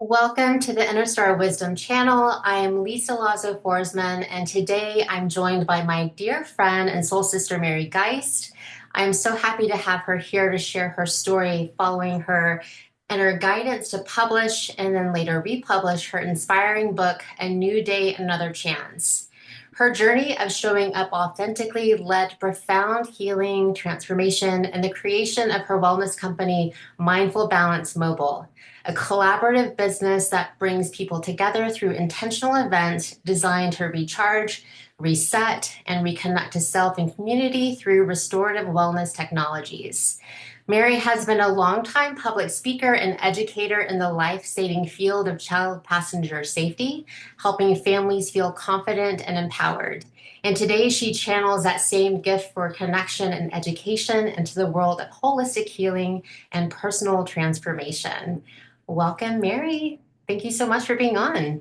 Welcome to the Inner Star Wisdom channel. I am Lisa Lazo Forsman, and today I'm joined by my dear friend and soul sister, Mary Geist. I'm so happy to have her here to share her story following her inner guidance to publish and then later republish her inspiring book, A New Day, Another Chance. Her journey of showing up authentically led to profound healing, transformation, and the creation of her wellness company, Mindful Balance Mobile, a collaborative business that brings people together through intentional events designed to recharge, reset, and reconnect to self and community through restorative wellness technologies. Mary has been a longtime public speaker and educator in the life-saving field of child passenger safety, helping families feel confident and empowered. And today she channels that same gift for connection and education into the world of holistic healing and personal transformation. Welcome, Mary. Thank you so much for being on.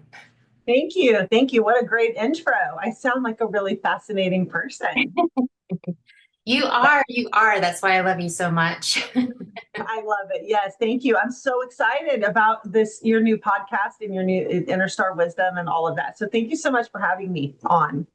Thank you. Thank you. What a great intro. I sound like a really fascinating person. You are. That's why I love you so much. I love it. Yes, thank you. I'm so excited about your new podcast and your new Inner Star Wisdom and all of that. So thank you so much for having me on.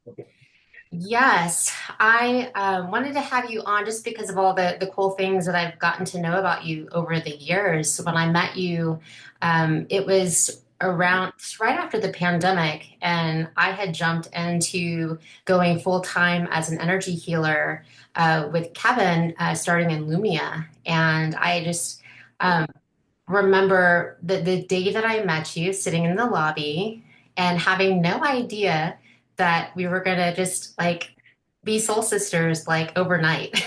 Yes, I wanted to have you on just because of all the cool things that I've gotten to know about you over the years. When I met you, it was around right after the pandemic, and I had jumped into going full time as an energy healer with Kevin, starting in Lumia. And I just um, remember the day that I met you sitting in the lobby and having no idea that we were gonna just like be soul sisters like overnight.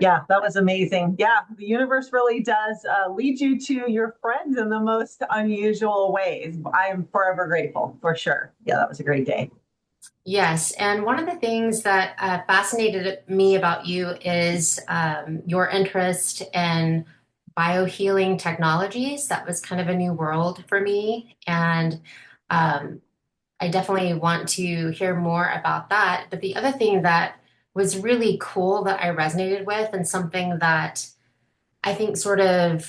Yeah, that was amazing. Yeah, the universe really does lead you to your friends in the most unusual ways. I am forever grateful for sure. Yeah, that was a great day. Yes, and one of the things that fascinated me about you is your interest in biohealing technologies. That was kind of a new world for me, and um, I definitely want to hear more about that. But the other thing that was really cool that I resonated with, and something that I think sort of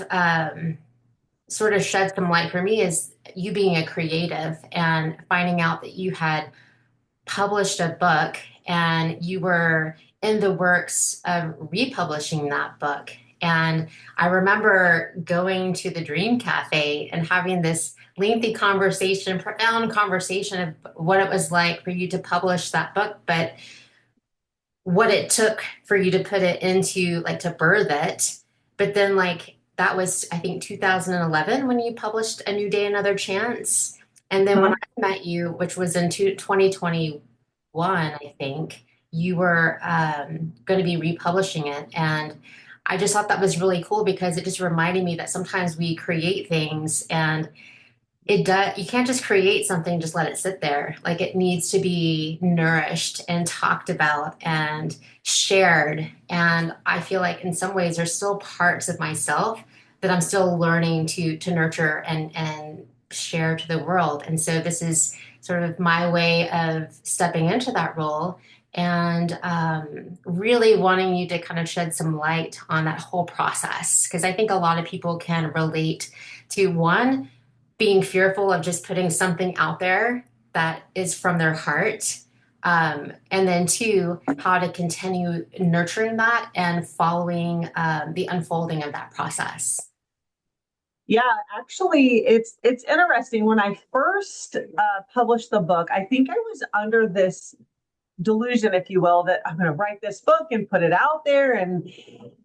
shed some light for me, is you being a creative and finding out that you had published a book and you were in the works of republishing that book. And I remember going to the Dream Cafe and having this lengthy conversation, profound conversation of what it was like for you to publish that book, but what it took for you to put it into, like, to birth it. But then, like, that was, I think, 2011 when you published A New Day, Another Chance. And then when Mhm. I met you, which was in 2021, I think, you were going to be republishing it. And I just thought that was really cool because it just reminded me that sometimes we create things and it does, you can't just create something, just let it sit there. Like, it needs to be nourished and talked about and shared. And I feel like in some ways there's still parts of myself that I'm still learning to nurture and share to the world. And so this is sort of my way of stepping into that role and really wanting you to kind of shed some light on that whole process. Because I think a lot of people can relate to, one, being fearful of just putting something out there that is from their heart. And then two, how to continue nurturing that and following the unfolding of that process. Yeah, actually, it's interesting. When I first published the book, I think I was under this delusion, if you will, that I'm going to write this book and put it out there, and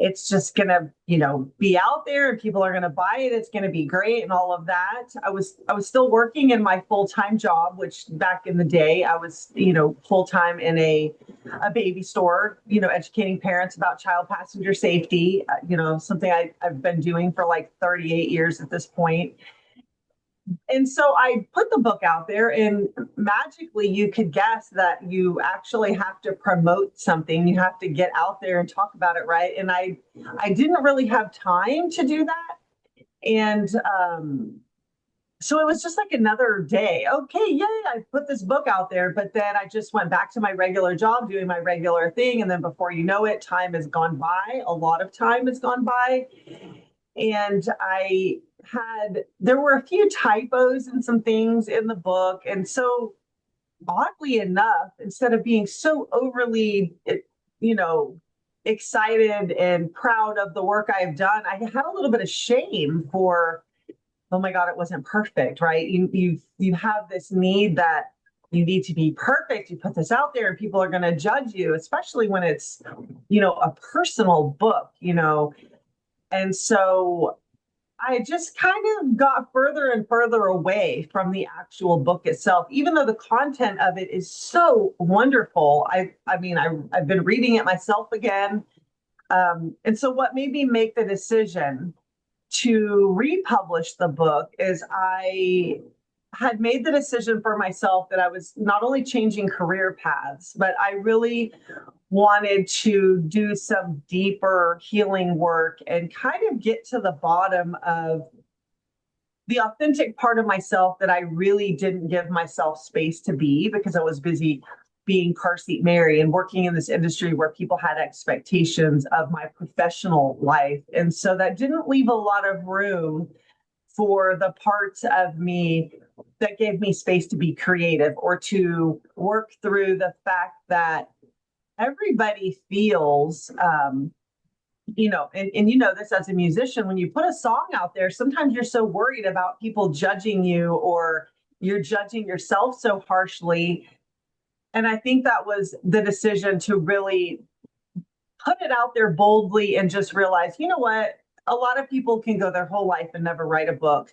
it's just going to, be out there, and people are going to buy it. It's going to be great, and all of that. I was still working in my full time job, which back in the day I was, full time in a baby store, educating parents about child passenger safety. Something I've been doing for like 38 years at this point. And so I put the book out there, and magically you could guess that you actually have to promote something. You have to get out there and talk about it, right? And I didn't really have time to do that. And so it was just like another day. Okay, yay, I put this book out there, but then I just went back to my regular job doing my regular thing. And then before you know it, time has gone by. A lot of time has gone by. And there were a few typos and some things in the book. And so, oddly enough, instead of being so overly, you know, excited and proud of the work I have done, I had a little bit of shame for, oh my God, it wasn't perfect, right? You have this need that you need to be perfect. You put this out there and people are going to judge you, especially when it's, a personal book, And so I just kind of got further and further away from the actual book itself, even though the content of it is so wonderful. I've been reading it myself again. And so what made me make the decision to republish the book is I had made the decision for myself that I was not only changing career paths, but I really wanted to do some deeper healing work and kind of get to the bottom of the authentic part of myself that I really didn't give myself space to be because I was busy being car seat Mary and working in this industry where people had expectations of my professional life. And so that didn't leave a lot of room for the parts of me that gave me space to be creative or to work through the fact that everybody feels and this as a musician, when you put a song out there, sometimes you're so worried about people judging you or you're judging yourself so harshly. And I think that was the decision to really put it out there boldly and just realize, you know what? A lot of people can go their whole life and never write a book.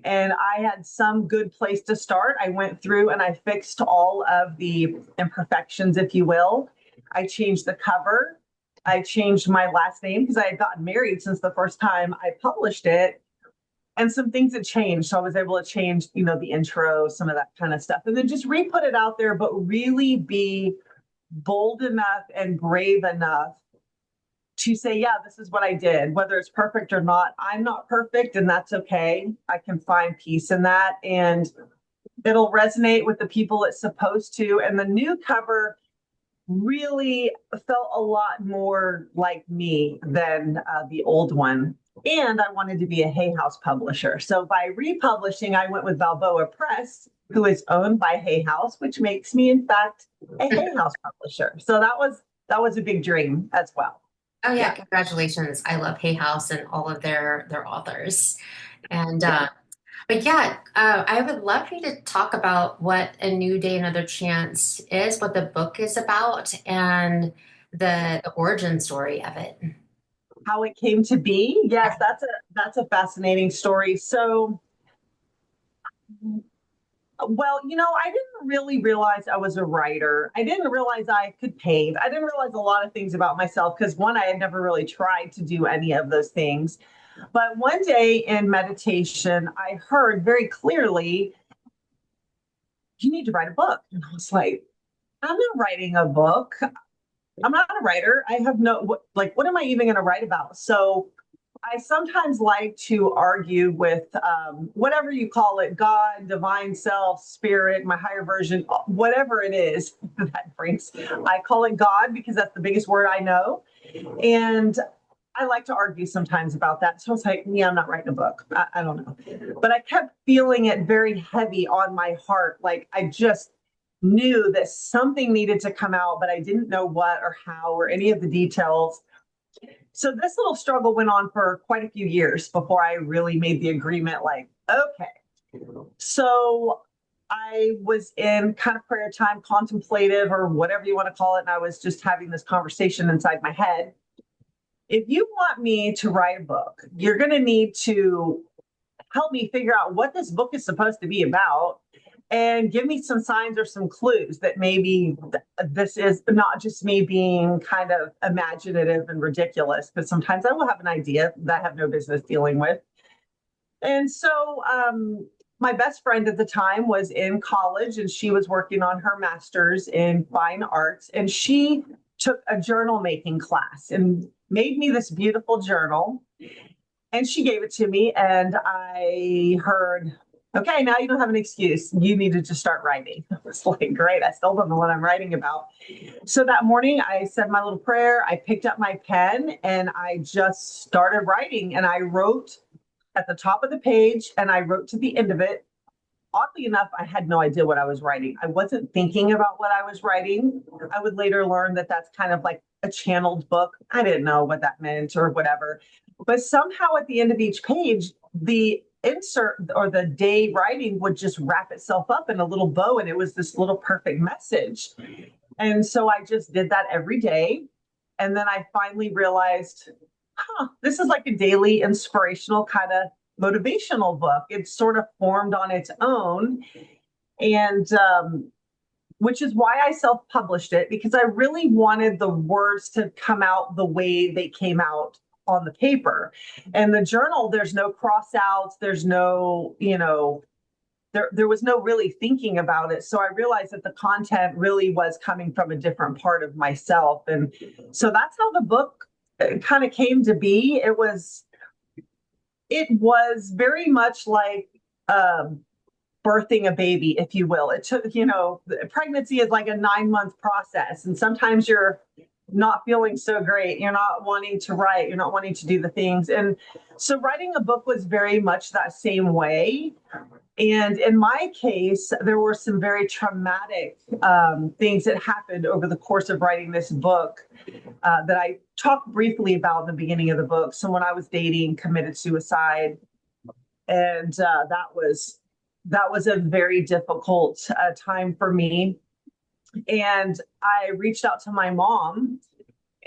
And I had some good place to start. I went through and I fixed all of the imperfections, if you will. I changed the cover. I changed my last name because I had gotten married since the first time I published it. And some things had changed. So I was able to change, the intro, some of that kind of stuff, and then just re-put it out there, but really be bold enough and brave enough to say, yeah, this is what I did, whether it's perfect or not. I'm not perfect, and that's okay. I can find peace in that, and it'll resonate with the people it's supposed to. And the new cover really felt a lot more like me than the old one. And I wanted to be a Hay House publisher. So by republishing, I went with Balboa Press, who is owned by Hay House, which makes me, in fact, a Hay House publisher. So that was a big dream as well. Oh yeah, Yeah. congratulations. I love Hay House and all of their authors. And Yeah. but yeah, I would love for you to talk about what A New Day, Another Chance is, what the book is about, and the origin story of it. How it came to be. Yes, that's a fascinating story. So well, I didn't really realize I was a writer. I didn't realize I could paint. I didn't realize a lot of things about myself because one, I had never really tried to do any of those things. But one day in meditation, I heard very clearly, you need to write a book. And I was like, I'm not writing a book. I'm not a writer. I have what am I even going to write about? So I sometimes like to argue with whatever you call it, God, divine self, spirit, my higher version, whatever it is that brings. I call it God because that's the biggest word I know. And I like to argue sometimes about that. So it's like, yeah, I'm not writing a book. I don't know. But I kept feeling it very heavy on my heart. Like I just knew that something needed to come out, but I didn't know what or how or any of the details. So this little struggle went on for quite a few years before I really made the agreement like, okay. So I was in kind of prayer time, contemplative or whatever you want to call it. And I was just having this conversation inside my head. If you want me to write a book, you're going to need to help me figure out what this book is supposed to be about and give me some signs or some clues that maybe this is not just me being kind of imaginative and ridiculous, because sometimes I will have an idea that I have no business dealing with. And so my best friend at the time was in college and she was working on her master's in fine arts. And she took a journal making class and made me this beautiful journal. And she gave it to me. And I heard okay, now you don't have an excuse. You need to just start writing. I was like, great. I still don't know what I'm writing about. So that morning, I said my little prayer. I picked up my pen and I just started writing. And I wrote at the top of the page and I wrote to the end of it. Oddly enough, I had no idea what I was writing. I wasn't thinking about what I was writing. I would later learn that that's kind of like a channeled book. I didn't know what that meant or whatever. But somehow at the end of each page, the insert or the day writing would just wrap itself up in a little bow. And it was this little perfect message. And so I just did that every day. And then I finally realized, this is like a daily inspirational kind of motivational book. It's sort of formed on its own. And which is why I self published it, because I really wanted the words to come out the way they came out on the paper. And the journal, there's no cross outs, there's no, there was no really thinking about it. So I realized that the content really was coming from a different part of myself. And so that's how the book kind of came to be. It was very much like birthing a baby, if you will. It took, pregnancy is like a 9-month process. And sometimes you're not feeling so great. You're not wanting to write. You're not wanting to do the things. And so writing a book was very much that same way. And in my case, there were some very traumatic things that happened over the course of writing this book that I talked briefly about in the beginning of the book. Someone I was dating committed suicide, and that was a very difficult time for me. And I reached out to my mom,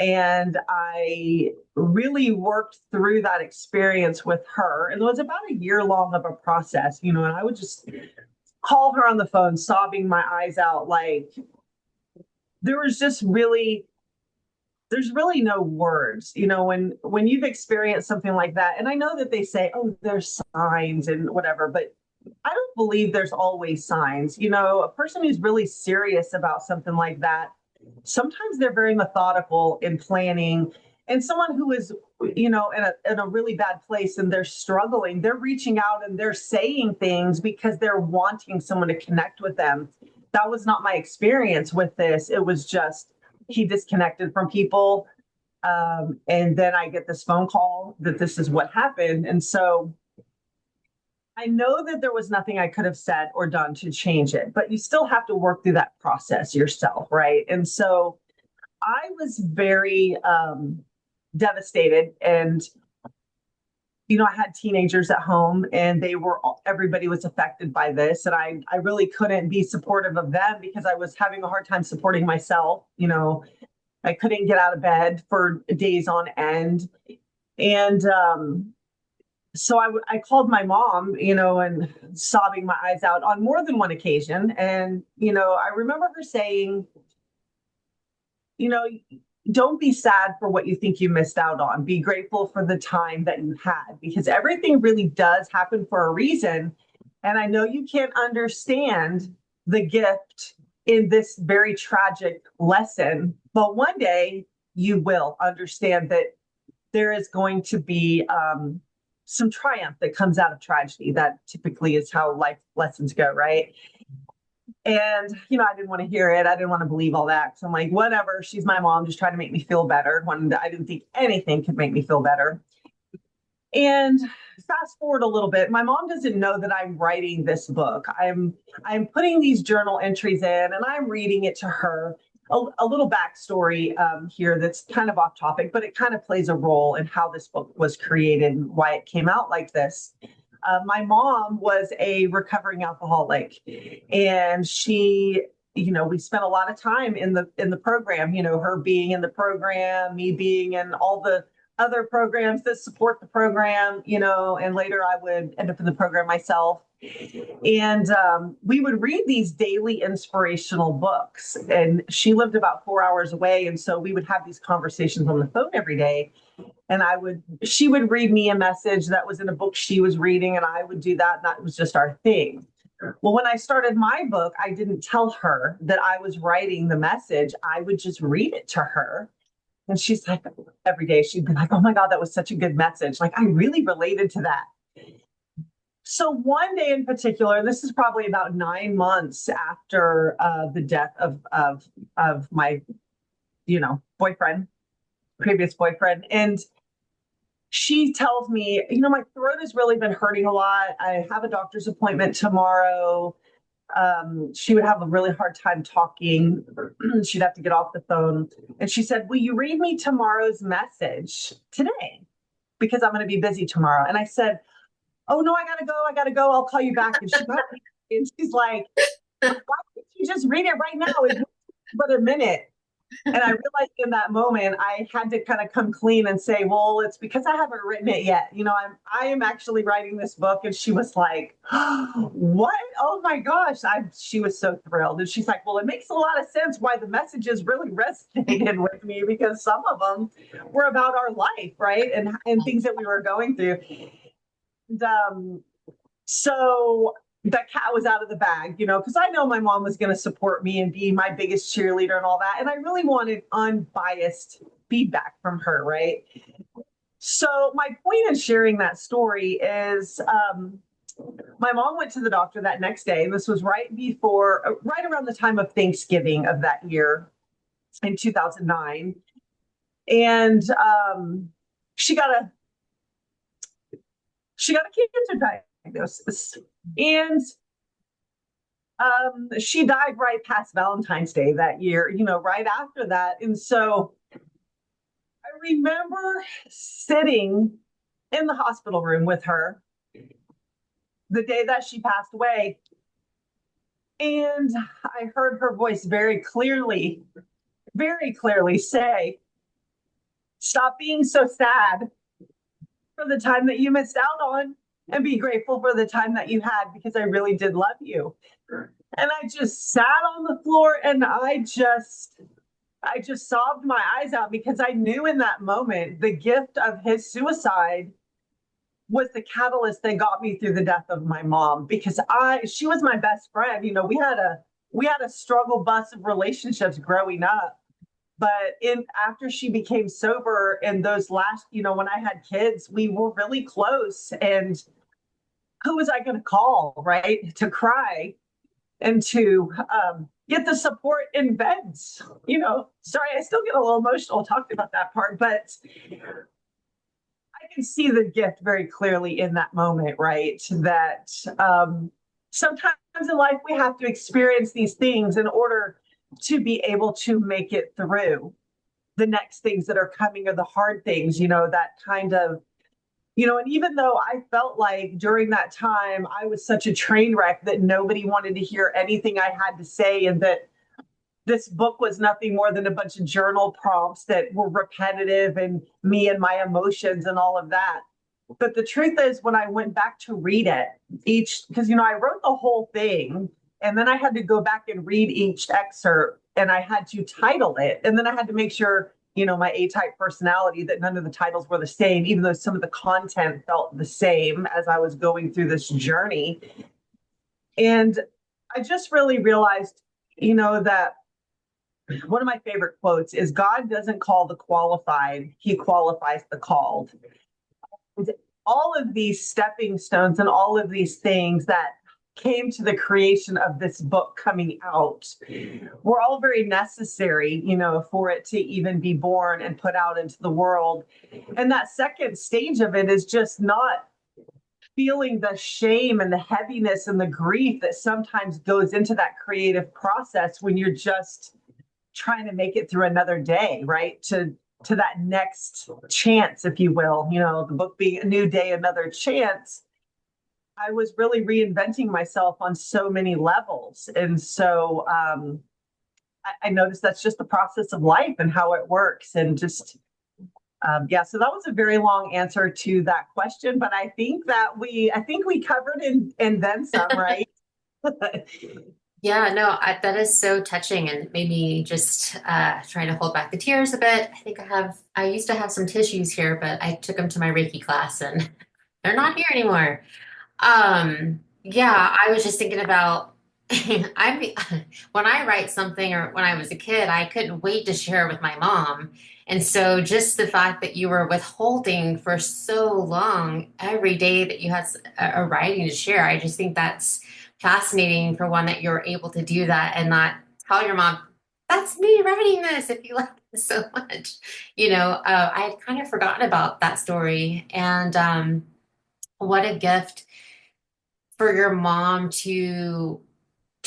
and I really worked through that experience with her. And it was about a year long of a process, and I would just call her on the phone, sobbing my eyes out. Like, there was just really, there's really no words, when you've experienced something like that. And I know that they say, oh, there's signs and whatever, but I don't believe there's always signs. A person who's really serious about something like that, sometimes they're very methodical in planning. And someone who is, in a really bad place and they're struggling, they're reaching out and they're saying things because they're wanting someone to connect with them. That was not my experience with this. It was just he disconnected from people. And then I get this phone call that this is what happened. And so I know that there was nothing I could have said or done to change it, but you still have to work through that process yourself, right? And so I was very devastated. And, I had teenagers at home and everybody was affected by this. And I really couldn't be supportive of them because I was having a hard time supporting myself. I couldn't get out of bed for days on end. And so I called my mom, and sobbing my eyes out on more than one occasion. And, I remember her saying, you know, don't be sad for what you think you missed out on. Be grateful for the time that you had, because everything really does happen for a reason. And I know you can't understand the gift in this very tragic lesson, but one day you will understand that there is going to be some triumph that comes out of tragedy. That typically is how life lessons go, right? And, I didn't want to hear it. I didn't want to believe all that. So I'm like, whatever, she's my mom, just trying to make me feel better when I didn't think anything could make me feel better. And fast forward a little bit, my mom doesn't know that I'm writing this book. I'm putting these journal entries in and I'm reading it to her. A little backstory here that's kind of off topic, but it kind of plays a role in how this book was created and why it came out like this. My mom was a recovering alcoholic, and she, we spent a lot of time in the program. Her being in the program, me being in all the other programs that support the program. And later I would end up in the program myself. And we would read these daily inspirational books. And she lived about 4 hours away, and so we would have these conversations on the phone every day. And she would read me a message that was in a book she was reading, and I would do that. And that was just our thing. Well, when I started my book, I didn't tell her that I was writing the message. I would just read it to her. And she's like, every day she'd be like, oh my God, that was such a good message. Like, I really related to that. So one day in particular, this is probably about 9 months after the death of my, boyfriend, previous boyfriend, and she tells me, my throat has really been hurting a lot. I have a doctor's appointment tomorrow. She would have a really hard time talking. She'd have to get off the phone. And she said, will you read me tomorrow's message today? Because I'm going to be busy tomorrow. And I said, oh no, I gotta go. I gotta go. I'll call you back. And she's like, why don't you just read it right now? It's but a minute. And I realized in that moment I had to kind of come clean and say, well, it's because I haven't written it yet. I am actually writing this book. And she was like, oh, what? Oh my gosh. She was so thrilled. And she's like, well, it makes a lot of sense why the messages really resonated with me, because some of them were about our life, right? And things that we were going through. And so the cat was out of the bag, because I know my mom was going to support me and be my biggest cheerleader and all that. And I really wanted unbiased feedback from her, right? So my point in sharing that story is my mom went to the doctor that next day. This was right around the time of Thanksgiving of that year in 2009. And she got a cancer diagnosis. And she died right past Valentine's Day that year, right after that. And so I remember sitting in the hospital room with her the day that she passed away. And I heard her voice very clearly say, stop being so sad for the time that you missed out on and be grateful for the time that you had, because I really did love you. And I just sat on the floor and I just sobbed my eyes out, because I knew in that moment the gift of his suicide was the catalyst that got me through the death of my mom, because she was my best friend. We had a struggle bus of relationships growing up. But after she became sober, and those last, when I had kids, we were really close. And who was I going to call, right? To cry and to get the support in beds. Sorry, I still get a little emotional talking about that part, but I can see the gift very clearly in that moment, right? That sometimes in life we have to experience these things in order to be able to make it through the next things that are coming, or the hard things, that kind of, and even though I felt like during that time I was such a train wreck that nobody wanted to hear anything I had to say, and that this book was nothing more than a bunch of journal prompts that were repetitive, and me and my emotions and all of that. But the truth is, when I went back to read it, because, I wrote the whole thing, and then I had to go back and read each excerpt, and I had to title it. And then I had to make sure, my A-type personality, that none of the titles were the same, even though some of the content felt the same as I was going through this journey. And I just really realized, that one of my favorite quotes is, God doesn't call the qualified, he qualifies the called. And all of these stepping stones and all of these things that came to the creation of this book coming out were all very necessary, for it to even be born and put out into the world. And that second stage of it is just not feeling the shame and the heaviness and the grief that sometimes goes into that creative process when you're just trying to make it through another day, right? To that next chance, if you will, the book being A New Day, Another Chance. I was really reinventing myself on so many levels. And so I noticed that's just the process of life and how it works. And just, so that was a very long answer to that question, but I think we covered and then some, right? Yeah, no, that is so touching and made me just trying to hold back the tears a bit. I used to have some tissues here, but I took them to my Reiki class and they're not here anymore. Yeah, I was just thinking about I when I write something or when I was a kid, I couldn't wait to share with my mom. And so just the fact that you were withholding for so long every day that you had a writing to share, I just think that's fascinating for one that you're able to do that and not tell your mom, that's me writing this if you like this so much. I had kind of forgotten about that story. And what a gift for your mom to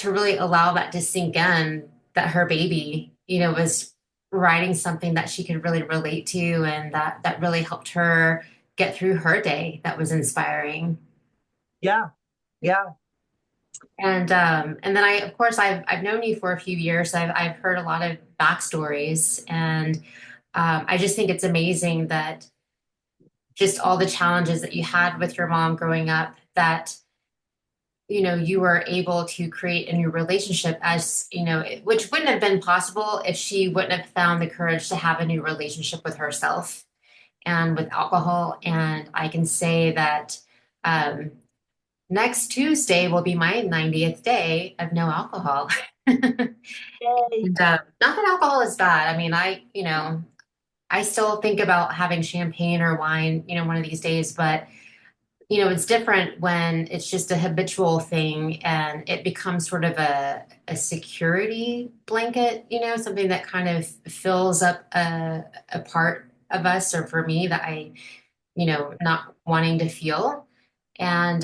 really allow that to sink in that her baby, was writing something that she could really relate to and that really helped her get through her day. That was inspiring. Yeah, yeah, And then of course I've known you for a few years. I've heard a lot of backstories, and I just think it's amazing that just all the challenges that you had with your mom growing up, that you were able to create a new relationship, as which wouldn't have been possible if she wouldn't have found the courage to have a new relationship with herself and with alcohol. And I can say that um, next Tuesday will be my 90th day of no alcohol. yay. And not that alcohol is bad. I mean, I still think about having champagne or wine, one of these days, but it's different when it's just a habitual thing and it becomes sort of a security blanket, something that kind of fills up a part of us, or for me, that not wanting to feel. And,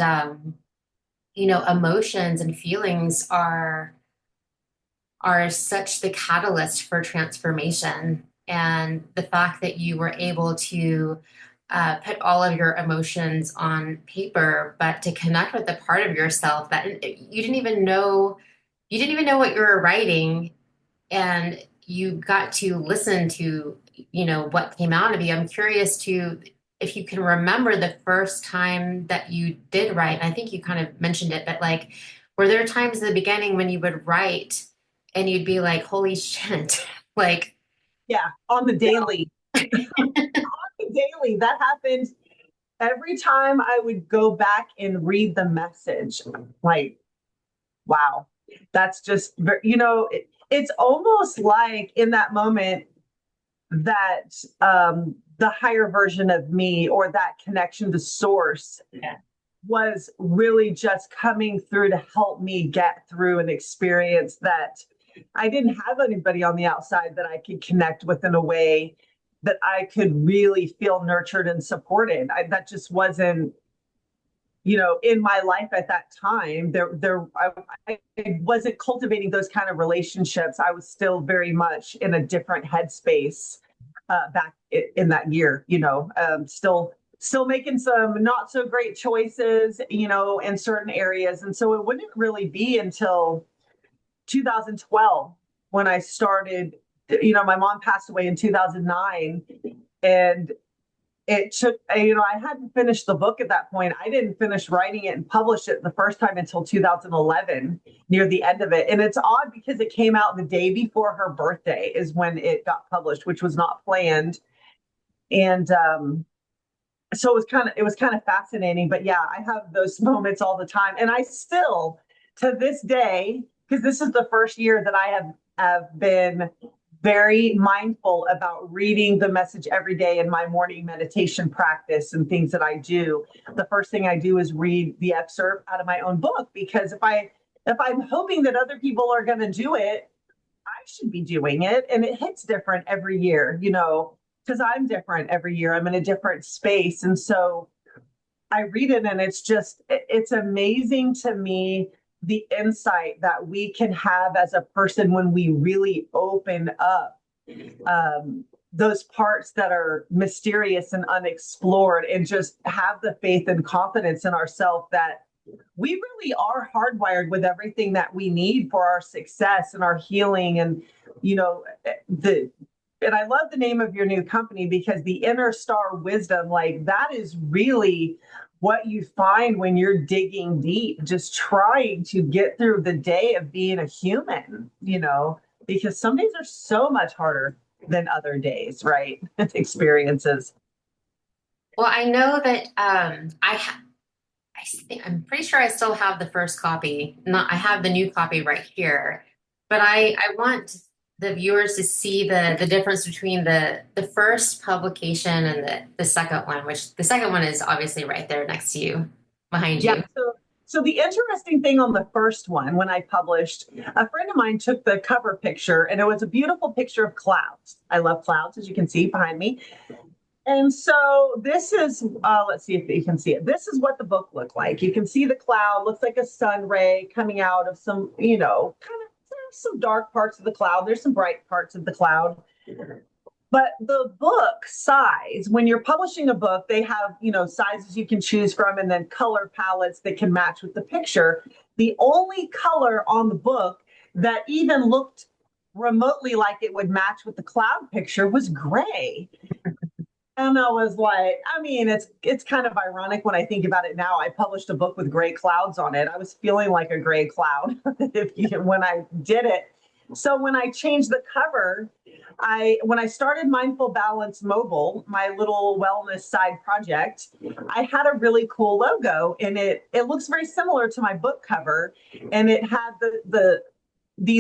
emotions and feelings are such the catalyst for transformation. And the fact that you were able to put all of your emotions on paper, but to connect with a part of yourself that you didn't even know what you were writing, and you got to listen to, what came out of you. I'm curious to if you can remember the first time that you did write. And I think you kind of mentioned it, but like, were there times in the beginning when you would write and you'd be like, holy shit, like, Yeah, on the daily. On the daily. That happened every time I would go back and read the message. Like, wow, that's just, it's almost like in that moment that the higher version of me, or that connection to source, yeah. was really just coming through to help me get through an experience that I didn't have anybody on the outside that I could connect with in a way that I could really feel nurtured and supported. That just wasn't, in my life at that time. I wasn't cultivating those kind of relationships. I was still very much in a different headspace back in that year. Still making some not so great choices, in certain areas. And so it wouldn't really be until 2012 when I started. My mom passed away in 2009, and it took, I hadn't finished the book at that point. I didn't finish writing it and publish it the first time until 2011, near the end of it. And it's odd because it came out the day before her birthday is when it got published, which was not planned. And so it was kind of fascinating. But yeah, I have those moments all the time. And I still, to this day, because this is the first year that I have been very mindful about reading the message every day in my morning meditation practice and things that I do. The first thing I do is read the excerpt out of my own book, because if I'm hoping that other people are going to do it, I should be doing it. And it hits different every year, because I'm different every year. I'm in a different space. And so I read it, and it's amazing to me the insight that we can have as a person when we really open up those parts that are mysterious and unexplored, and just have the faith and confidence in ourselves that we really are hardwired with everything that we need for our success and our healing. And the and I love the name of your new company, because the inner star wisdom, like, that is really what you find when you're digging deep, just trying to get through the day of being a human, because some days are so much harder than other days, right? Experiences. Well, I know that I'm pretty sure I still have the first copy. Not, I have the new copy right here, but I want the viewers to see the difference between the first publication and the second one, which the second one is obviously right there next to you, behind Yeah. you. So the interesting thing on the first one, when I published, a friend of mine took the cover picture, and it was a beautiful picture of clouds. I love clouds, as you can see behind me. And so this is, let's see if you can see it. This is what the book looked like. You can see the cloud, looks like a sun ray coming out of some, kind of some dark parts of the cloud. There's some bright parts of the cloud. But the book size, when you're publishing a book, they have, sizes you can choose from and then color palettes that can match with the picture. The only color on the book that even looked remotely like it would match with the cloud picture was gray. And I was like, I mean, it's kind of ironic when I think about it now. I published a book with gray clouds on it. I was feeling like a gray cloud when I did it. So when I changed the cover, I when I started Mindful Balance Mobile, my little wellness side project, I had a really cool logo, and it looks very similar to my book cover, and it had the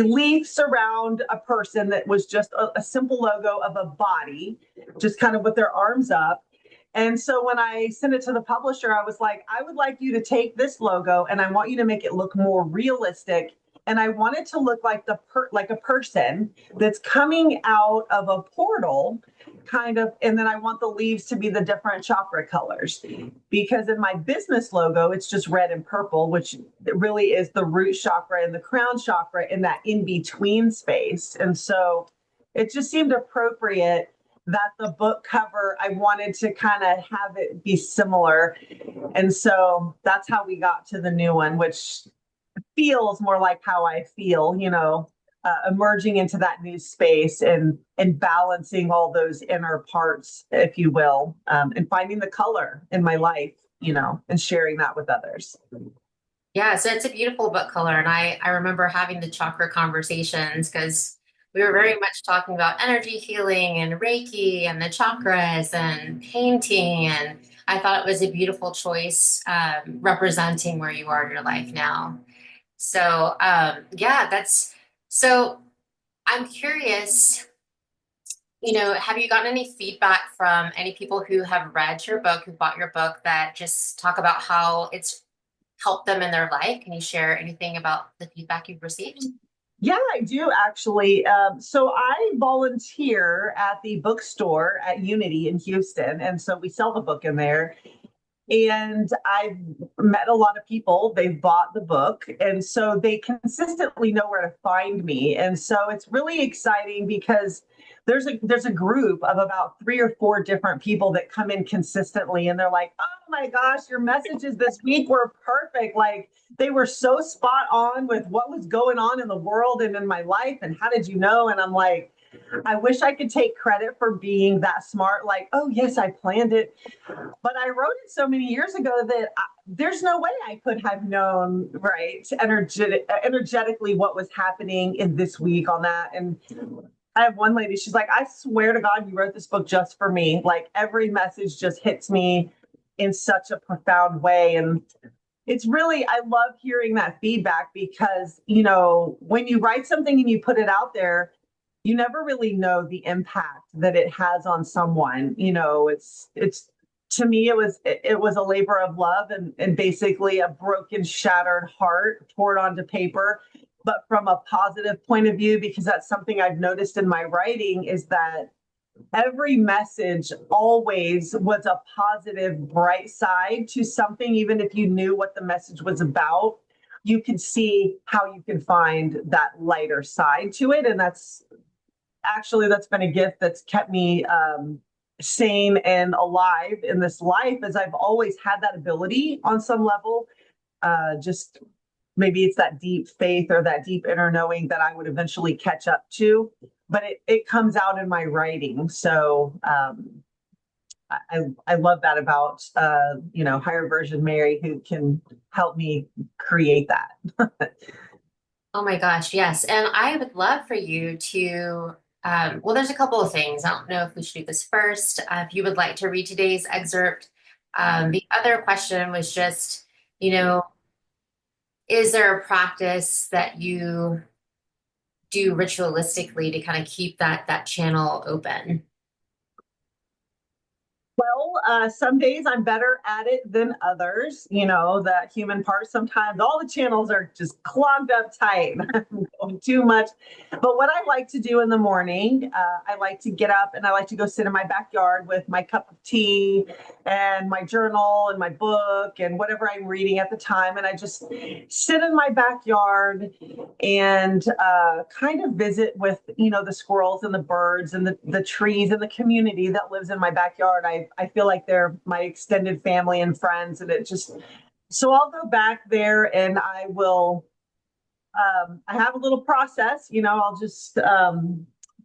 leaves around a person that was just a simple logo of a body, just kind of with their arms up. And so when I sent it to the publisher, I was like, I would like you to take this logo and I want you to make it look more realistic. And I want it to look like like a person that's coming out of a portal, kind of. And then I want the leaves to be the different chakra colors, because in my business logo, it's just red and purple, which really is the root chakra and the crown chakra in that in between space. And so it just seemed appropriate that the book cover, I wanted to kind of have it be similar. And so that's how we got to the new one, which feels more like how I feel, emerging into that new space and balancing all those inner parts, if you will, and finding the color in my life, and sharing that with others. Yeah, so it's a beautiful book color, and I remember having the chakra conversations because we were very much talking about energy healing and Reiki and the chakras and painting, and I thought it was a beautiful choice representing where you are in your life now. So yeah, that's so. I'm curious. Have you gotten any feedback from any people who have read your book, who bought your book, that just talk about how it's helped them in their life? Can you share anything about the feedback you've received? Yeah, I do actually. So I volunteer at the bookstore at Unity in Houston. And so we sell the book in there. And I've met a lot of people. They've bought the book, and so they consistently know where to find me. And so it's really exciting because there's a group of about 3 or 4 different people that come in consistently, and they're like, "Oh my gosh, your messages this week were perfect! Like they were so spot on with what was going on in the world and in my life. And how did you know?" And I'm like, I wish I could take credit for being that smart. Like, oh yes, I planned it, but I wrote it so many years ago that there's no way I could have known, right, energetically what was happening in this week on that. And I have one lady, she's like, I swear to God, you wrote this book just for me. Like every message just hits me in such a profound way. And it's really, I love hearing that feedback because, when you write something and you put it out there, you never really know the impact that it has on someone. It's to me, it was a labor of love and basically a broken, shattered heart poured onto paper, but from a positive point of view, because that's something I've noticed in my writing is that every message always was a positive, bright side to something. Even if you knew what the message was about, you could see how you can find that lighter side to it. And that's been a gift that's kept me sane and alive in this life, as I've always had that ability on some level. Just maybe it's that deep faith or that deep inner knowing that I would eventually catch up to, but it comes out in my writing. So I love that about higher version Mary, who can help me create that. Oh my gosh, yes. And I would love for you to, well, there's a couple of things. I don't know if we should do this first. If you would like to read today's excerpt. The other question was just, You know, is there a practice that you do ritualistically to kind of keep that channel open? Well, some days I'm better at it than others. You know, the human part, sometimes all the channels are just clogged up tight. I'm going too much. But what I like to do in the morning, I like to get up and I like to go sit in my backyard with my cup of tea and my journal and my book and whatever I'm reading at the time. And I just sit in my backyard and kind of visit with, you know, the squirrels and the birds and the trees and the community that lives in my backyard. I feel like they're my extended family and friends, and it just, so I'll go back there and I will, I have a little process, you know, I'll just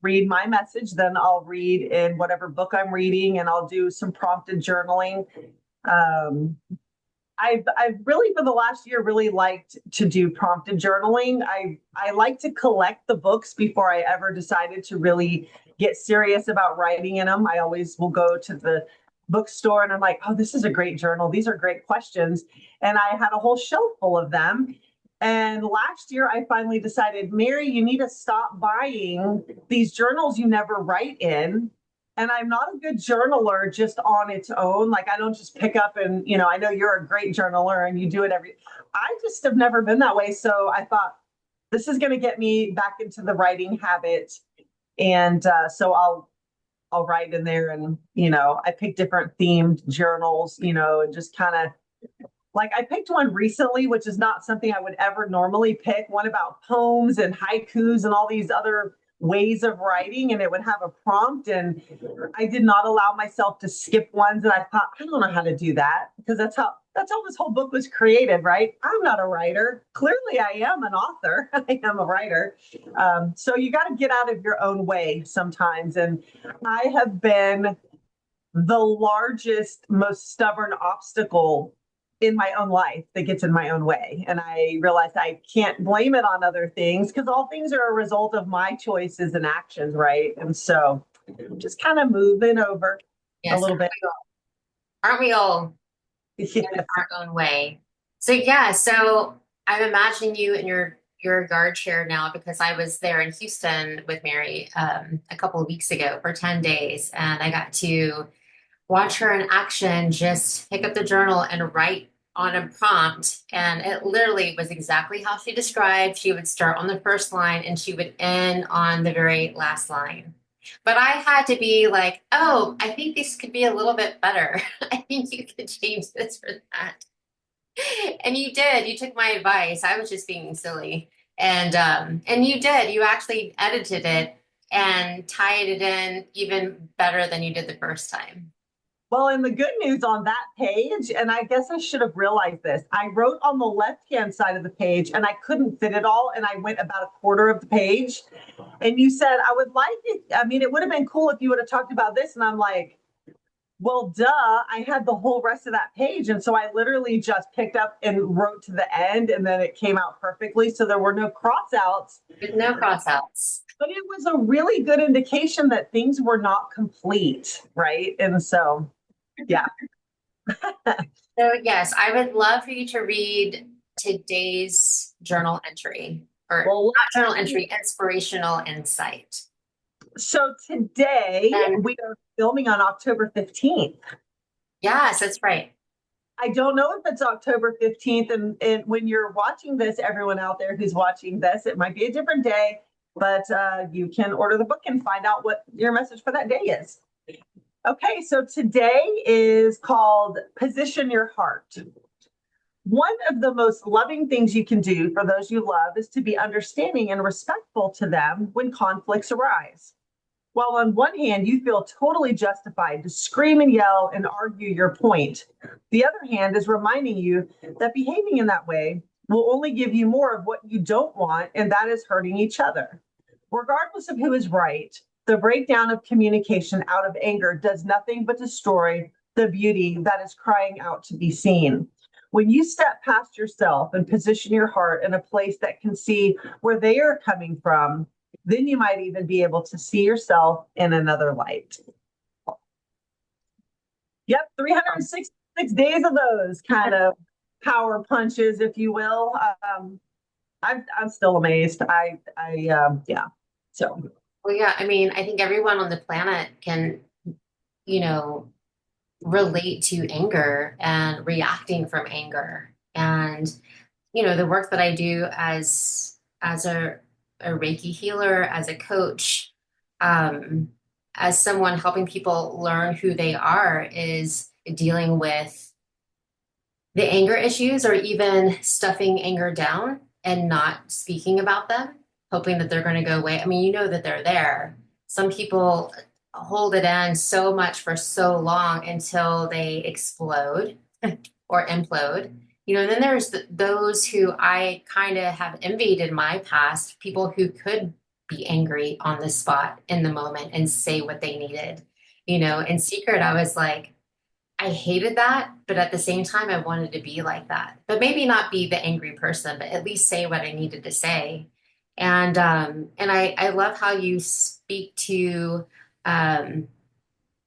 read my message, then I'll read in whatever book I'm reading, and I'll do some prompted journaling. um, I've really for the last year really liked to do prompted journaling. I like to collect the books before I ever decided to really get serious about writing in them. I always will go to the bookstore and I'm like, oh, this is a great journal. These are great questions. And I had a whole shelf full of them. And last year I finally decided, Mary, you need to stop buying these journals you never write in. And I'm not a good journaler just on its own. Like I don't just pick up and, you know, I know you're a great journaler and you do it every, I just have never been that way. So I thought this is going to get me back into the writing habit. And so I'll write in there, and, you know, I pick different themed journals, you know, and just kind of like I picked one recently, which is not something I would ever normally pick, one about poems and haikus and all these other ways of writing, and it would have a prompt. And I did not allow myself to skip ones that I thought, I don't know how to do that, because that's how this whole book was created, right? I'm not a writer. Clearly, I am an author. I am a writer. So you got to get out of your own way sometimes. And I have been the largest, most stubborn obstacle in my own life that gets in my own way. And I realized I can't blame it on other things, because all things are a result of my choices and actions, right? And so just kind of moving over a Yes, little bit. aren't we all in Yes. our own way? So yeah, so I'm imagining you in your guard chair now because I was there in Houston with Mary a couple of weeks ago for 10 days, and I got to watch her in action just pick up the journal and write on a prompt. And it literally was exactly how she described. She would start on the first line and she would end on the very last line. But I had to be like, oh, I think this could be a little bit better. I think you could change this for that. And you did. You took my advice. I was just being silly. And you did. You actually edited it and tied it in even better than you did the first time. Well, and the good news on that page, and I guess I should have realized this, I wrote on the left-hand side of the page and I couldn't fit it all. And I went about a quarter of the page. And you said, I would like it. I mean, it would have been cool if you would have talked about this. And I'm like, well, duh, I had the whole rest of that page. And so I literally just picked up and wrote to the end, and then it came out perfectly. So there were no cross outs, With no crossouts. but it was a really good indication that things were not complete. Right. And so, yeah. So, yes, I would love for you to read today's journal entry, or Well, not journal entry, inspirational insight. so today And we are filming on October 15th. yes, that's right. I don't know if it's October 15th. And when you're watching this, everyone out there who's watching this, it might be a different day, but you can order the book and find out what your message for that day is. Okay, so today is called Position Your Heart. One of the most loving things you can do for those you love is to be understanding and respectful to them when conflicts arise. While on one hand, you feel totally justified to scream and yell and argue your point, the other hand is reminding you that behaving in that way will only give you more of what you don't want, and that is hurting each other. Regardless of who is right, the breakdown of communication out of anger does nothing but destroy the beauty that is crying out to be seen. When you step past yourself and position your heart in a place that can see where they are coming from, then you might even be able to see yourself in another light. Yep, 366 days of those kind of. power punches, if you will. I'm still amazed. Yeah. So Well, yeah, I mean, I think everyone on the planet can, you know, relate to anger and reacting from anger. And, the work that I do as a Reiki healer, as a coach, um, as someone helping people learn who they are is dealing with the anger issues or even stuffing anger down and not speaking about them, hoping that they're going to go away. I mean, you know that they're there. Some people hold it in so much for so long until they explode or implode. And then there's those who I kind of have envied in my past, people who could be angry on the spot in the moment and say what they needed. In secret, I was like, I hated that, but at the same time, I wanted to be like that. But maybe not be the angry person, but at least say what I needed to say. And I love how you speak to um,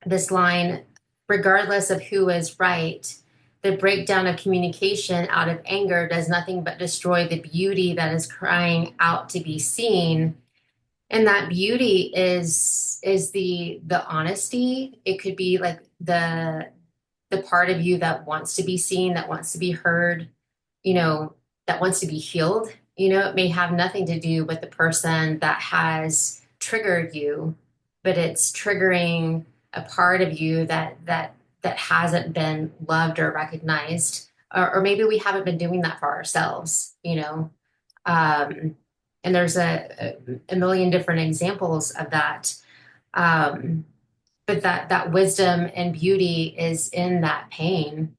this line, regardless of who is right, the breakdown of communication out of anger does nothing but destroy the beauty that is crying out to be seen. And that beauty is the honesty. It could be like the part of you that wants to be seen, that wants to be heard, you know, that wants to be healed. It may have nothing to do with the person that has triggered you, but it's triggering a part of you that hasn't been loved or recognized, or maybe we haven't been doing that for ourselves. Um, and there's a million different examples of that. Um, but that wisdom and beauty is in that pain.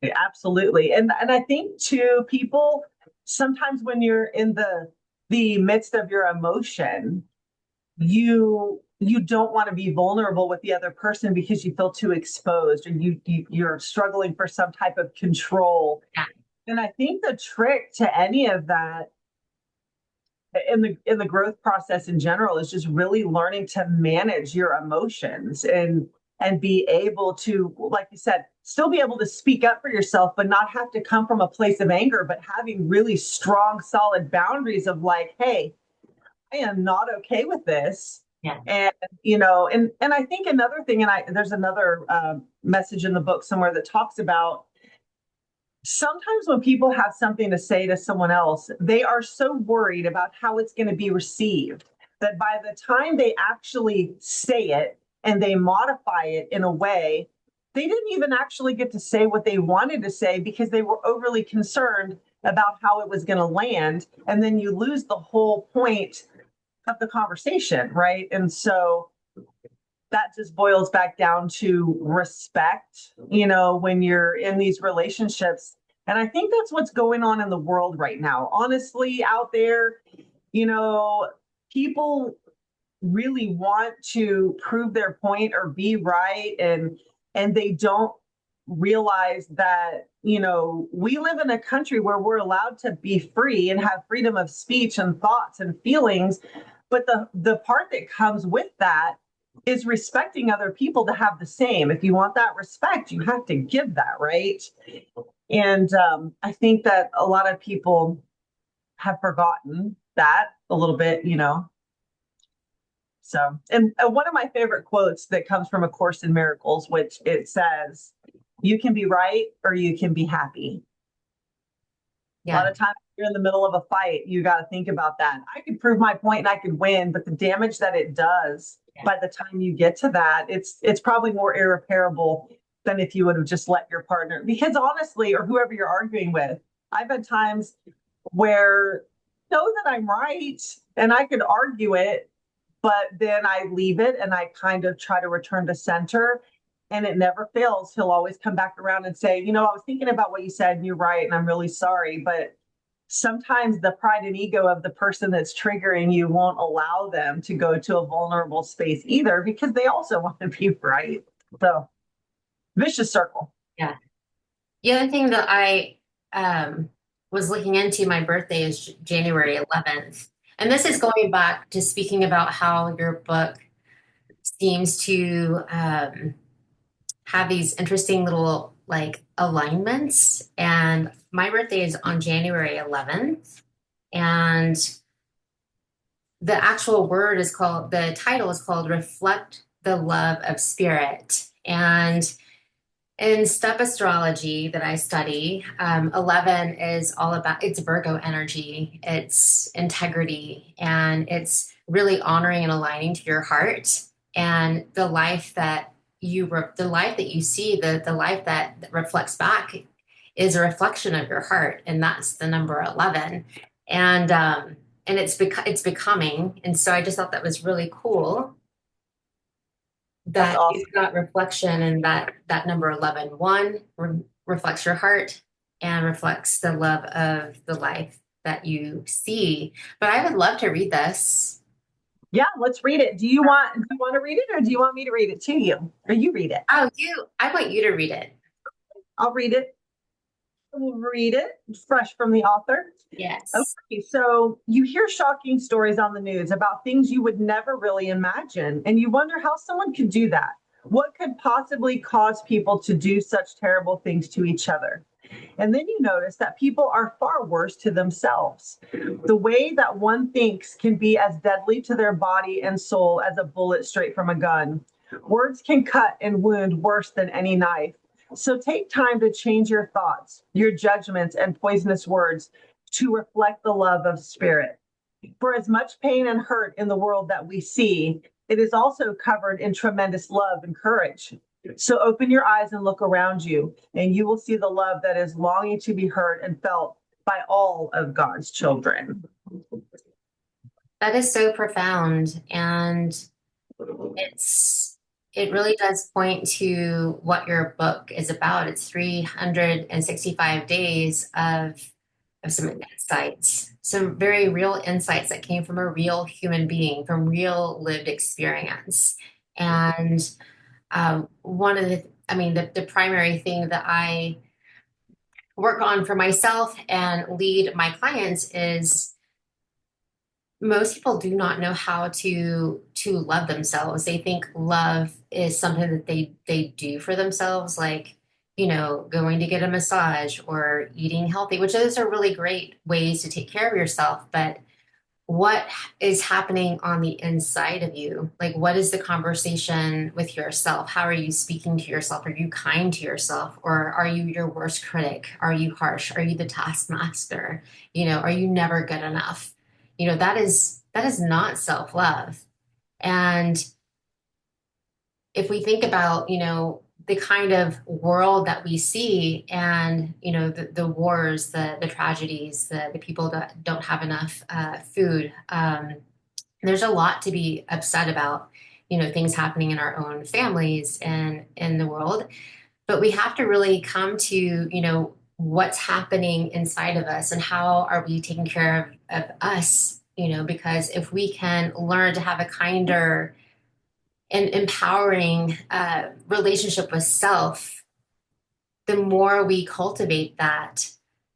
absolutely. And I think too, people sometimes when you're in the midst of your emotion, you don't want to be vulnerable with the other person because you feel too exposed, or you're struggling for some type of control. Yeah. And I think the trick to any of that in the growth process in general is just really learning to manage your emotions and be able to, like you said, still be able to speak up for yourself, but not have to come from a place of anger, but having really strong, solid boundaries of like, hey, I am not okay with this. Yeah. And and I think another thing, and I there's another message in the book somewhere that talks about sometimes when people have something to say to someone else, they are so worried about how it's going to be received that by the time they actually say it and they modify it in a way, they didn't even actually get to say what they wanted to say because they were overly concerned about how it was going to land. And then you lose the whole point of the conversation, right? And so that just boils back down to respect, when you're in these relationships. And I think that's what's going on in the world right now. Honestly, out there, you know, people really want to prove their point or be right, and they don't realize that we live in a country where we're allowed to be free and have freedom of speech and thoughts and feelings, but the part that comes with that is respecting other people to have the same. If you want that respect, you have to give that, right? And I think that a lot of people have forgotten that a little bit. So, and one of my favorite quotes that comes from A Course in Miracles, which it says, you can be right or you can be happy. A lot Yeah. of times you're in the middle of a fight, you got to think about that. I could prove my point and I could win, but the damage that it does Yeah. by the time you get to that, it's probably more irreparable than if you would have just let your partner, because honestly, or whoever you're arguing with, I've had times where I know that I'm right and I could argue it, but then I leave it and I kind of try to return to center. And it never fails. He'll always come back around and say, I was thinking about what you said and you're right. And I'm really sorry. But sometimes the pride and ego of the person that's triggering you won't allow them to go to a vulnerable space either, because they also want to be right. So, vicious circle. Yeah. The other thing that I um, was looking into, my birthday is January 11th. And this is going back to speaking about how your book seems to have these interesting little like alignments. And my birthday is on January 11th. And the actual word is called, the title is called Reflect the Love of Spirit. And in step astrology that I study, 11 is all about it's Virgo energy, it's integrity, and it's really honoring and aligning to your heart and the life that the life that you see, the life that reflects back is a reflection of your heart, and that's the number 11. And it's becoming, and so I just thought that was really cool That's that awesome. you've got reflection and that number 11 reflects your heart and reflects the love of the life that you see. But I would love to read this. Yeah, let's read it. Do you want to read it or do you want me to read it to you? Or you read it? Oh, I want you to read it. I'll read it. We'll read it fresh from the author. Yes. Okay, so you hear shocking stories on the news about things you would never really imagine, and you wonder how someone could do that. What could possibly cause people to do such terrible things to each other? And then you notice that people are far worse to themselves. The way that one thinks can be as deadly to their body and soul as a bullet straight from a gun. Words can cut and wound worse than any knife. So take time to change your thoughts, your judgments, and poisonous words to reflect the love of spirit. For as much pain and hurt in the world that we see, it is also covered in tremendous love and courage. So open your eyes and look around you, and you will see the love that is longing to be heard and felt by all of God's children. That is so profound. And it's, it really does point to what your book is about. It's 365 days of some insights, some very real insights that came from a real human being, from real lived experience. And one of the, I mean, the primary thing that I work on for myself and lead my clients is most people do not know how to love themselves. They think love is something that they do for themselves, like, you know, going to get a massage or eating healthy, which those are really great ways to take care of yourself. But what is happening on the inside of you? Like, what is the conversation with yourself? How are you speaking to yourself? Are you kind to yourself? Or are you your worst critic? Are you harsh? Are you the taskmaster? You know, are you never good enough? You know, that is not self-love. And if we think about, you know, the kind of world that we see and, you know, the wars, the tragedies, the people that don't have enough food, there's a lot to be upset about, you know, things happening in our own families and in the world. But we have to really come to, you know, what's happening inside of us and how are we taking care of us, you know, because if we can learn to have a kinder and empowering relationship with self, the more we cultivate that,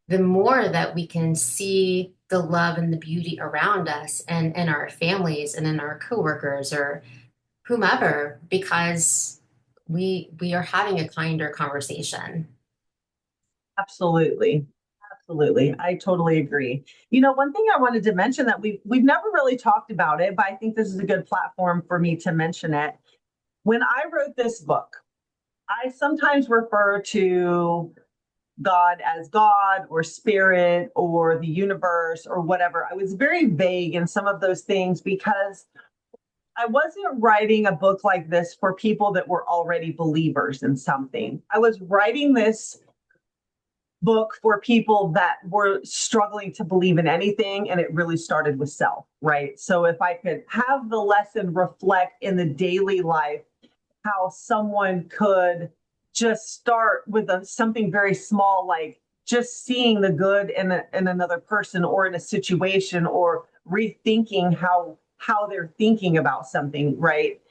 the more that we can see the love and the beauty around us and in our families and in our coworkers or whomever, because we are having a kinder conversation. Absolutely. Absolutely. I totally agree. You know, one thing I wanted to mention that we've never really talked about it, but I think this is a good platform for me to mention it. When I wrote this book, I sometimes refer to God as God or spirit or the universe or whatever. I was very vague in some of those things because I wasn't writing a book like this for people that were already believers in something. I was writing this book for people that were struggling to believe in anything, and it really started with self, right? So if I could have the lesson reflect in the daily life how someone could just start with something very small, like just seeing the good in another person or in a situation, or rethinking how they're thinking about something, right?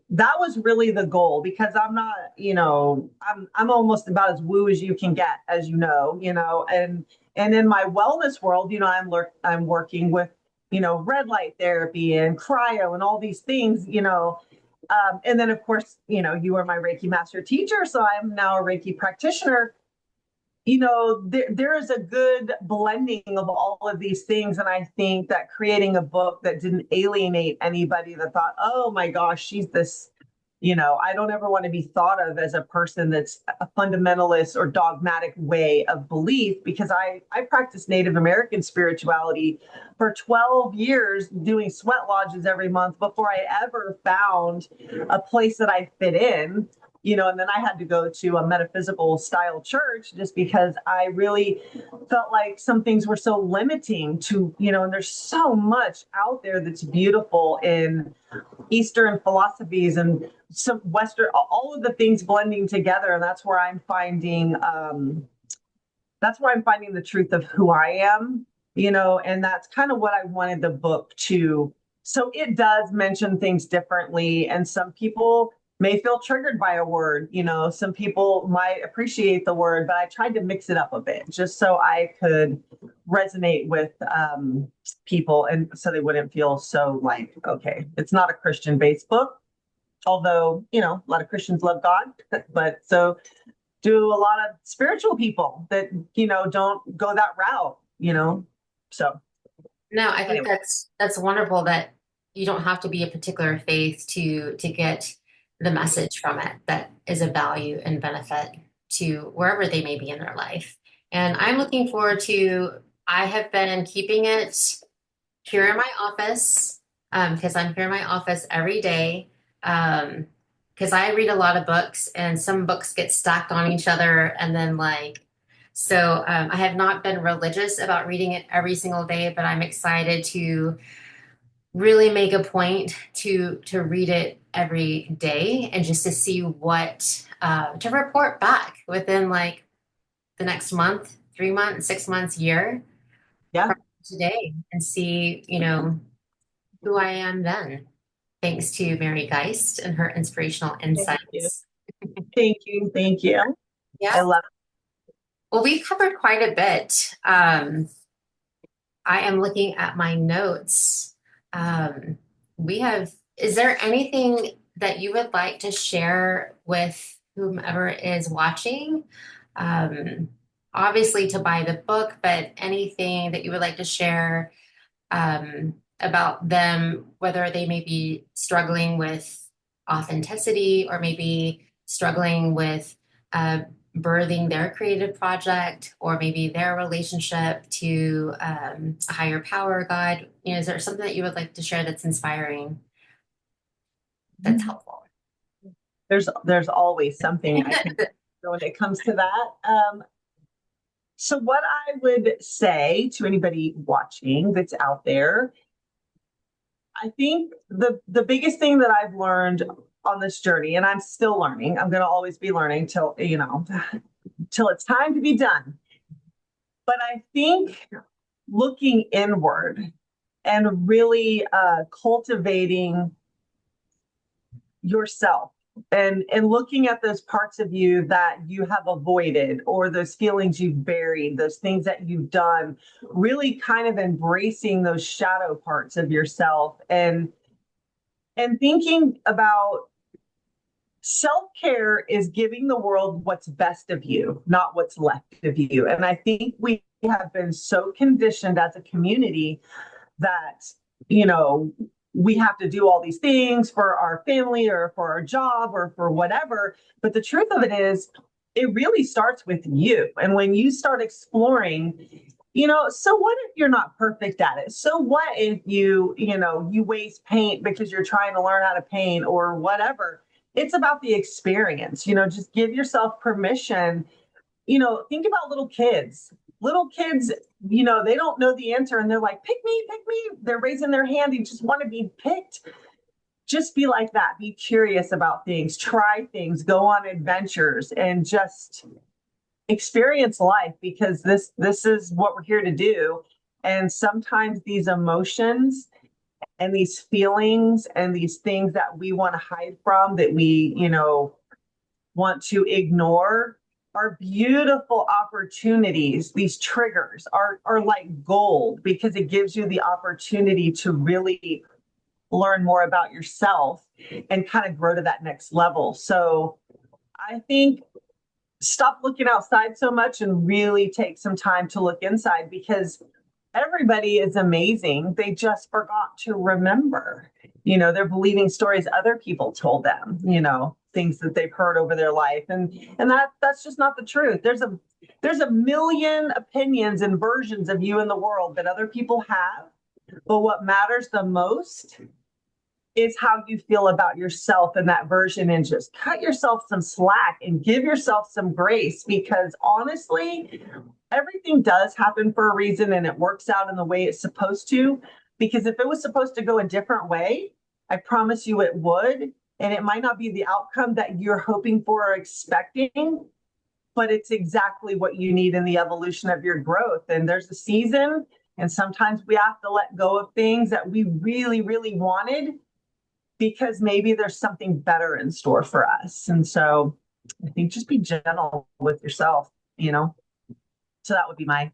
That was really the goal because I'm not, you know, I'm almost about as woo as you can get, as you know, and in my wellness world, you know, I'm working with, you know, red light therapy and cryo and all these things, you know, And then, of course, you are my Reiki master teacher, so I'm now a Reiki practitioner. There is a good blending of all of these things. And I think that creating a book that didn't alienate anybody that thought, oh my gosh, she's this, I don't ever want to be thought of as a person that's a fundamentalist or dogmatic way of belief, because I practiced Native American spirituality for 12 years, doing sweat lodges every month before I ever found a place that I fit in. And then I had to go to a metaphysical style church just because I really felt like some things were so limiting to, and there's so much out there that's beautiful in Eastern philosophies and some Western, all of the things blending together. And that's where I'm finding the truth of who I am, and that's kind of what I wanted the book to. So it does mention things differently, and some people may feel triggered by a word, some people might appreciate the word, but I tried to mix it up a bit just so I could resonate with people, and so they wouldn't feel so like, okay, it's not a Christian based book, although, a lot of Christians love God, but so do a lot of spiritual people that, don't go that route. So No, I think anyway. that's wonderful that you don't have to be a particular faith to get the message from it that is of value and benefit to wherever they may be in their life. And I'm looking forward to, I have been keeping it here in my office, because I'm here in my office every day. Because I read a lot of books and some books get stacked on each other. And then, I have not been religious about reading it every single day, but I'm excited to really make a point to read it every day and just to see what, to report back within like the next month, 3 months, 6 months, year Yeah. from today and see, who I am then, thanks to Mary Geist and her inspirational Thank you. insights. Thank you. Thank you. Yeah. I love Well, we covered quite a bit. I am looking at my notes. Um, is there anything that you would like to share with whomever is watching? Um, Obviously, to buy the book, but anything that you would like to share about them, whether they may be struggling with authenticity or maybe struggling with uh, birthing their creative project or maybe their relationship to a higher power, God. Is there something that you would like to share that's inspiring, that's it. helpful? There's always something I can when it comes to that. So what I would say to anybody watching that's out there, I think the biggest thing that I've learned on this journey, and I'm still learning, I'm going to always be learning till it's time to be done. But I think looking inward and really cultivating yourself and looking at those parts of you that you have avoided, or those feelings you've buried, those things that you've done, really kind of embracing those shadow parts of yourself, and thinking about self-care is giving the world what's best of you, not what's left of you. And I think we have been so conditioned as a community that, you know, we have to do all these things for our family or for our job or for whatever. But the truth of it is, it really starts with you. And when you start exploring, so what if you're not perfect at it? So what if you waste paint because you're trying to learn how to paint or whatever? It's about the experience, just give yourself permission. Think about little kids. Little kids, they don't know the answer and they're like, pick me, pick me. They're raising their hand. They just want to be picked. Just be like that. Be curious about things, try things, go on adventures, and just experience life, because this is what we're here to do. And sometimes these emotions and these feelings and these things that we want to hide from, that we, want to ignore, are beautiful opportunities. These triggers are like gold, because it gives you the opportunity to really learn more about yourself and kind of grow to that next level. So I think stop looking outside so much and really take some time to look inside, because everybody is amazing. They just forgot to remember. They're believing stories other people told them, things that they've heard over their life. And that's just not the truth. There's a million opinions and versions of you in the world that other people have. But what matters the most is how you feel about yourself in that version, and just cut yourself some slack and give yourself some grace, because honestly, everything does happen for a reason and it works out in the way it's supposed to. Because if it was supposed to go a different way, I promise you it would. And it might not be the outcome that you're hoping for or expecting, but it's exactly what you need in the evolution of your growth. And there's a season, and sometimes we have to let go of things that we really, really wanted, because maybe there's something better in store for us. And so I think just be gentle with yourself. So that would be my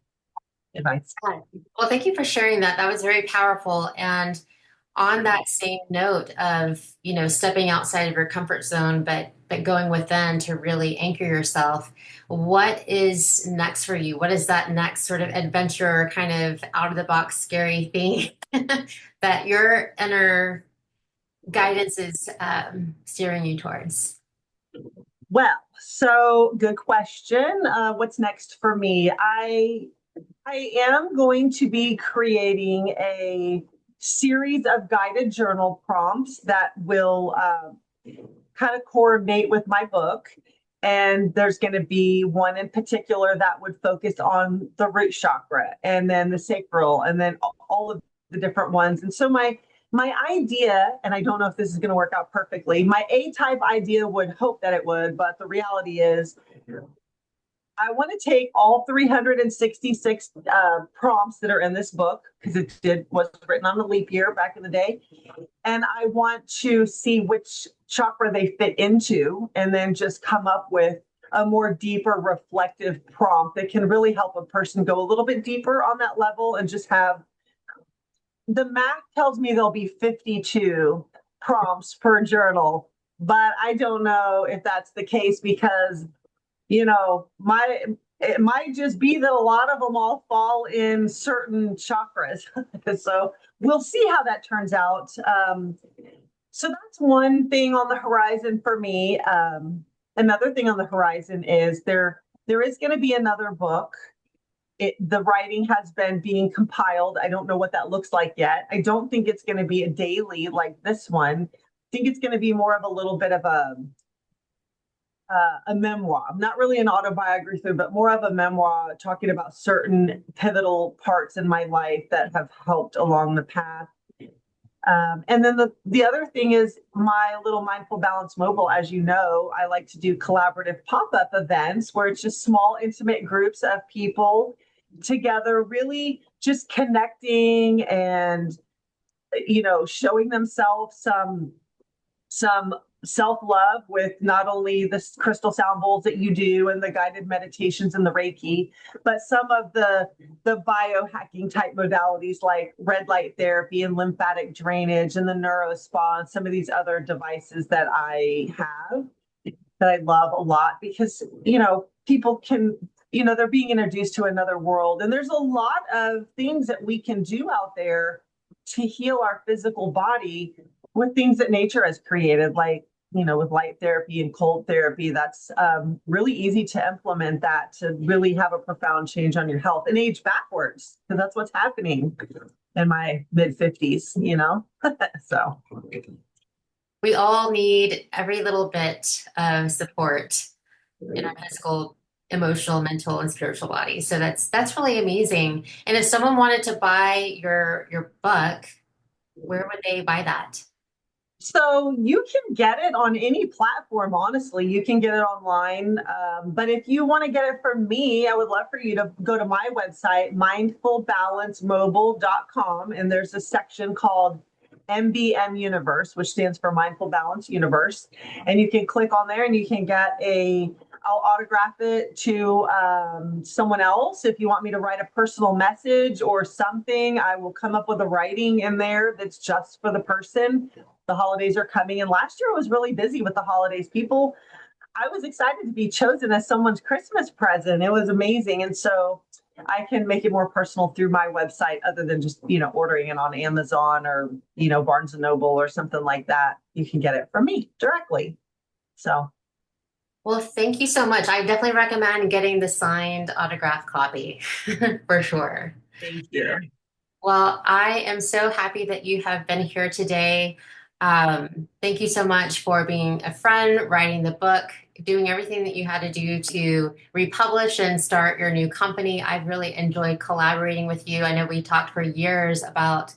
advice. Well, thank you for sharing that. That was very powerful. And on that same note of, stepping outside of your comfort zone, but going within to really anchor yourself, what is next for you? What is that next sort of adventure, kind of out of the box, scary thing that your inner guidance is steering you towards? Well, so good question. What's next for me? I am going to be creating a series of guided journal prompts that will kind of coordinate with my book. And there's going to be one in particular that would focus on the root chakra, and then the sacral, and then all of the different ones. And so my idea, and I don't know if this is going to work out perfectly, my A-type idea would hope that it would, but the reality is I want to take all 366 prompts that are in this book, because was written on a leap year back in the day, and I want to see which chakra they fit into, and then just come up with a more deeper reflective prompt that can really help a person go a little bit deeper on that level. And just have, the math tells me there'll be 52 prompts per journal, but I don't know if that's the case, because it might just be that a lot of them all fall in certain chakras. So we'll see how that turns out. So that's one thing on the horizon for me. Another thing on the horizon is there is going to be another book. The writing has been being compiled. I don't know what that looks like yet. I don't think it's going to be a daily like this one. I think it's going to be more of a little bit of a memoir, not really an autobiography, but more of a memoir, talking about certain pivotal parts in my life that have helped along the path. And then the other thing is my little Mindful Balance Mobile. As you know, I like to do collaborative pop-up events where it's just small, intimate groups of people together, really just connecting and, showing themselves some self-love with not only the crystal sound bowls that you do and the guided meditations and the Reiki, but some of the biohacking type modalities like red light therapy and lymphatic drainage and the neuro spa and some of these other devices that I have that I love a lot, because people can, they're being introduced to another world, and there's a lot of things that we can do out there to heal our physical body with things that nature has created, like with light therapy and cold therapy. That's really easy to implement that to really have a profound change on your health and age backwards, because that's what's happening in my mid 50s. So We all need every little bit of support in our physical, emotional, mental, and spiritual body. So that's really amazing. And if someone wanted to buy your book, where would they buy that? So you can get it on any platform, honestly. You can get it online. But if you want to get it from me, I would love for you to go to my website, mindfulbalancemobile.com. And there's a section called MBM Universe, which stands for Mindful Balance Universe. And you can click on there and you can get I'll autograph it to someone else. If you want me to write a personal message or something, I will come up with a writing in there that's just for the person. the holidays are coming, and last year was really busy with the holidays. I was excited to be chosen as someone's Christmas present. It was amazing. And so I can make it more personal through my website other than just, ordering it on Amazon or, Barnes and Noble or something like that. You can get it from me directly. So Well, thank you so much. I definitely recommend getting the signed autograph copy for sure. thank you. Well, I am so happy that you have been here today. Thank you so much for being a friend, writing the book, doing everything that you had to do to republish and start your new company. I've really enjoyed collaborating with you. I know we talked for years about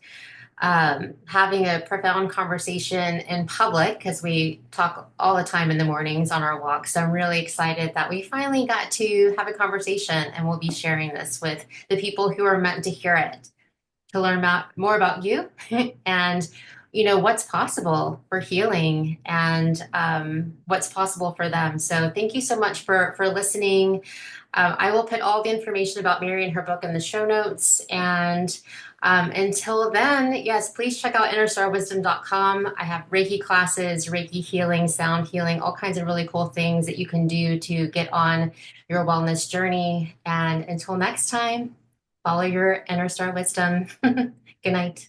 having a profound conversation in public because we talk all the time in the mornings on our walks. So I'm really excited that we finally got to have a conversation and we'll be sharing this with the people who are meant to hear it, to learn more about you and what's possible for healing and what's possible for them. So thank you so much for listening. I will put all the information about Mary and her book in the show notes. And until then, yes, please check out innerstarwisdom.com. I have Reiki classes, Reiki healing, sound healing, all kinds of really cool things that you can do to get on your wellness journey. And until next time, follow your inner star wisdom. Good night.